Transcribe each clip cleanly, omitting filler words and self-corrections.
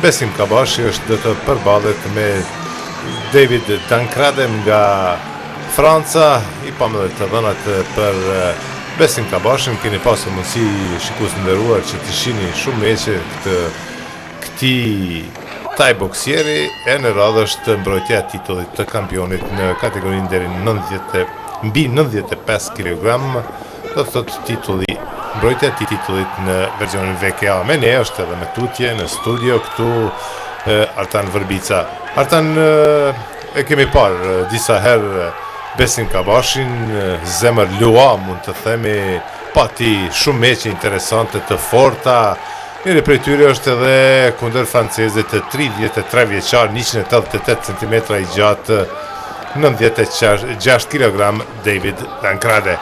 Besim Kabashi është dhe të përballet me David Tancrade nga Franca. I pamë dhe të dhënat për Besim Kabashin. Keni pasur mundësi, shikues të nderuar, që të shihni shumë meqe këtij taj boksieri, e në radhë është mbrojtja e titullit të kampionit në kategorinë deri mbi 95 kg, do të thotë titulli, mbrojtja e titullit në versionin VKA. Me ne është edhe me tutje në studio këtu Artan Vërbica. Artan, e kemi parë disa herë Besim Kabashin, zemër lua, mund të themi, pati shumë meqe interesante të forta. Njëri prej tyre është edhe kundër francezit të 33 vjeçar, 188 cm i gjatë, 96 kg, David Tancrade.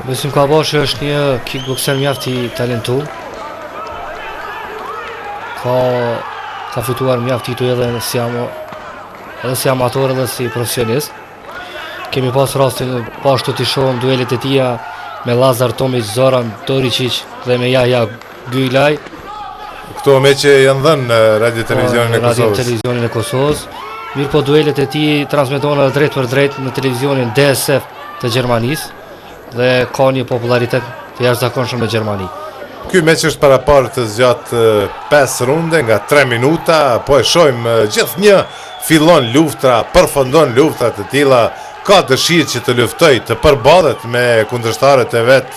Besim Kabashi është një kickbokser mjaft i talentuar. Ka fituar mjaft tituj edhe si amator edhe si profesionist. Kemi pas rastin pashtu të shohim duelet e tija me Lazar Tomić, Zoran Doricic dhe me Yahya Gyulaj. Këto me që janë dhënë në radio-televizionin e Kosovës. Mirë po duelet e ti transmetohen drejt për drejt në televizionin DSF të Gjermanisë dhe ka një popularitet të jashtëzakonshëm në Gjermani. Ky meq është para parë të zgjatë 5 runde nga 3 minuta, po e shohim gjithnjë fillon luftra, përfundon luftra të tilla. Ka dëshirë që të luftoj, të përballet me kundërshtarët e vet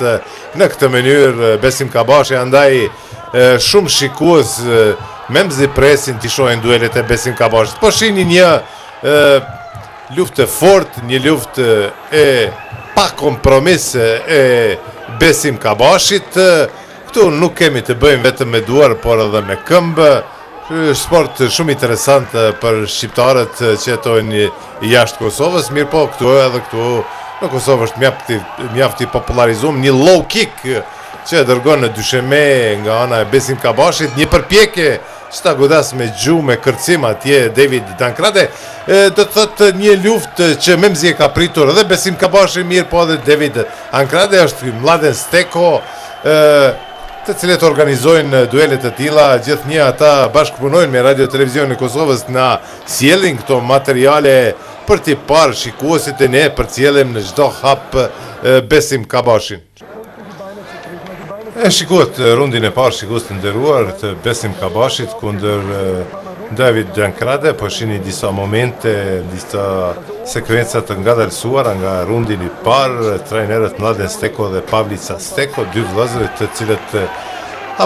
në këtë mënyrë Besim Kabashi, andaj shumë shikues me mzi presin të shohin duelet e Besim Kabashit. Po shihni një luftë fort, një luftë e pa kompromis e Besim Kabashit. Këtu nuk kemi të bëjmë vetëm me duar, por edhe me këmbë. Sport shumë interesant për shqiptarët që jetojnë jashtë Kosovës, mirë po këtu edhe këtu në Kosovë është mjaft i popularizuar një low kick që dërgon në dysheme nga ana e Besim Kabashit, një përpjekje që ta godas me gjuhë, me kërcim atje David Tancrade, do të thotë një luftë që me mzi e ka pritur edhe Besim Kabashi, mirë po edhe David Tancrade, është Mladen Steko, të cilët organizojnë duelet të tilla, gjithnjë ata bashkëpunojnë me radio-televizionin e Kosovës na sjellin këto materiale për t'i parë shikuesit e ne përcjellim në çdo hap Besim Kabashin. E shikohet rundin e parë, shikues të nderuar, të Besim Kabashit kundër David Tancrade, po shihni disa momente, disa sekvenca të ngadalësuara nga rundin i parë, trajnerët Mladen Steko dhe Pavlica Steko, dy vëllezër të cilët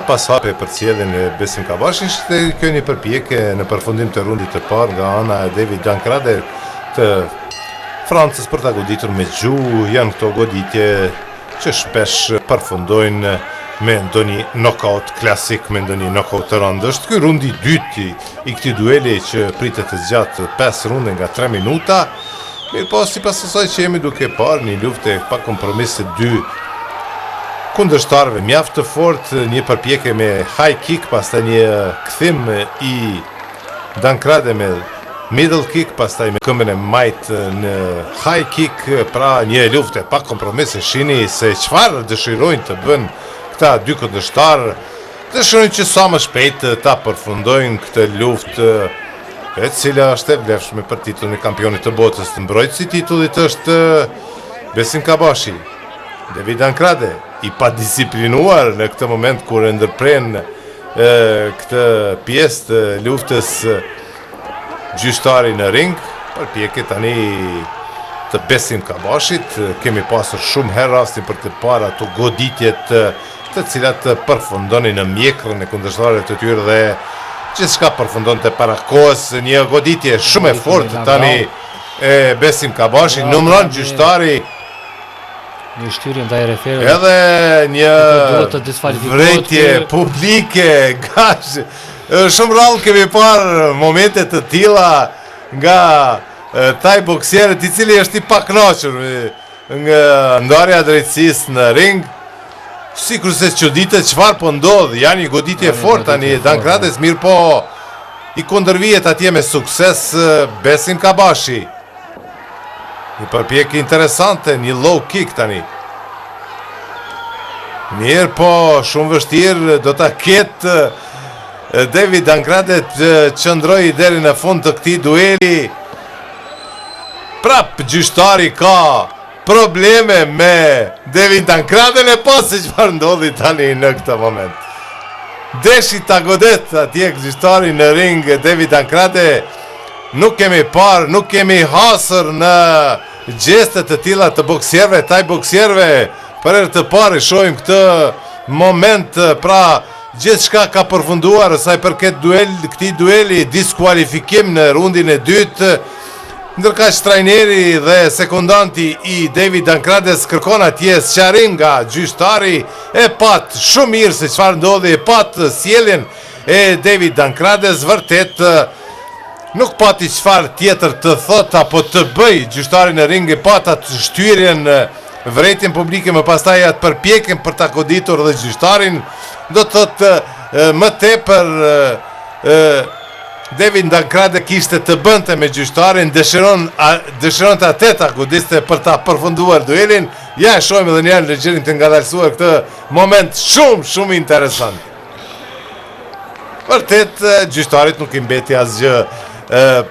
pas hape përcjellin e Besim Kabashin. Ishte kjo një përpjekje në përfundim të rundit të parë nga ana e David Tancrade të Francës për ta goditur me gjuhë. Janë këto goditje që shpesh përfundojnë me ndonjë knockout klasik, me ndonjë knockout të rëndë. Është ky rundi i dytë i këtij dueli që pritet të zgjatë 5 runde nga 3 minuta. Mirë po, sipas asaj që jemi duke parë, një luftë pa kompromis të dy kundërshtarëve mjaft të fortë, një përpjekje me high kick, pastaj një kthim i Tancrade me middle kick, pastaj me këmbën e majt në high kick, pra një luftë pa kompromis. Shihni se çfarë dëshirojnë të bënë këta dy kundërshtarë, dëshirojnë që sa më shpejt ta përfundojnë këtë luftë, e cila është e vlefshme për titullin e kampionit të botës. Të mbrojtësi i titullit është Besim Kabashi. David Tancrade, i pa disiplinuar në këtë moment kur e ndërpren këtë pjesë të luftës gjyqtari në ring, përpjekje tani të Besim Kabashit. Kemi pasur shumë herë rastin për të parë ato goditjet të cilat përfundonin në mjekrën e kundërshtarëve të tyre dhe gjithçka përfundonte para kohës. Një goditje shumë e fortë tani e Besim Kabashi, numëron gjyqtari një shtyrje ndaj referëve. Edhe një vrejtje publike, gash. Shumë rrallë kemi parë momente të tilla nga taj boksierët i cili është i pakënaqur nga ndarja drejtësisë në ring. Sikur se çuditet çfarë po ndodh, janë një goditje fort tani Tancrades, mirë po i kundërvihet atje me sukses Besim Kabashi. Një përpjekje interesante, një low kick tani. Mirë po, shumë vështirë do ta ketë David Ankrade qëndroi deri në fund të këtij dueli. Prap gjyqtari ka probleme me David Ankrade e pa se çfarë ndodhi tani në këtë moment. Deshi ta godet atje gjyqtari në ring David Ankrade. Nuk kemi parë, nuk kemi hasur në gjeste të tilla të boksierëve, taj boksierëve. Për herë të parë shohim këtë moment, pra gjithçka ka përfunduar sa i përket këtij dueli, diskualifikim në rundin e dytë. Ndërkaq trajneri dhe sekondanti i David Ankrades kërkon atje sqarim nga gjyqtari, e pat shumë mirë se çfarë ndodhi, e pat sjelljen e David Ankrades, vërtet nuk pati çfarë tjetër të thot apo të bëj gjyqtari në ring, e pat atë shtyrjen, vërejtjen publike, më pastaj atë përpjekjen për ta goditur dhe gjyqtarin. Do të thotë më tepër David Ankrade kishte të bënte me gjyqtarin, dëshiron të atë ta godiste për ta përfunduar duelin. Ja e shohim edhe një herë në gjërin të ngadalësuar këtë moment shumë interesant. Vërtet gjyqtarit nuk i mbeti asgjë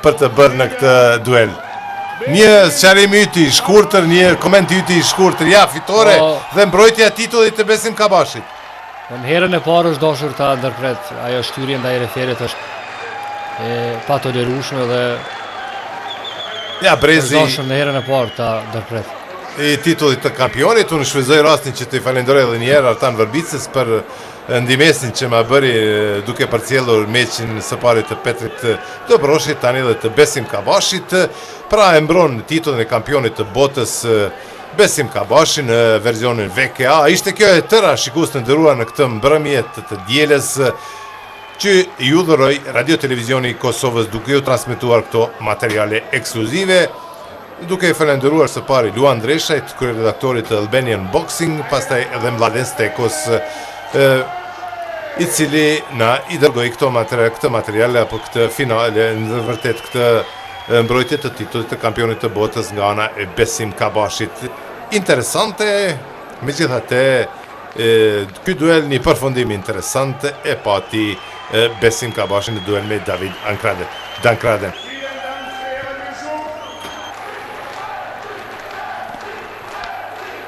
për të bërë në këtë duel. Një sqarim yti i shkurtër, një koment yti i shkurtër, ja fitore dhe mbrojtja e titullit të Besim Kabashit. Në herën e parë është dashur ta ndërpret, ajo shtyrje ndaj referit është pa tolerueshme dhe ja Brezi është dashur në herën e parë ta ndërpret. I titullit të kampionit, unë shfrytëzoj rastin që të falenderoj edhe një herë Artan Vërbicës për ndihmesin që ma bëri duke përcjellur meqin së pari të Petrit Dobroshit, tani edhe të Besim Kabashit. Pra e mbron titullin e kampionit të botës Besim Kabashi në versionin VKA. Ishte kjo e tëra, shikues të nderuar, në këtë mbrëmje të dielës që ju dhuroj Radio Televizioni i Kosovës duke ju transmetuar këto materiale ekskluzive, duke i falenderuar së pari Luan Dreshajt, kryeredaktorit të Albanian Boxing, pastaj edhe Mladen Stekos, i cili na i dërgoi këtë materiale apo këtë finale, në vërtet këtë mbrojtje të titullit të kampionit të botës nga ana e Besim Kabashit. Interesante, megjithatë ky duel një përfundim interesant e pati Besim Kabashi në duel me David Ankrade.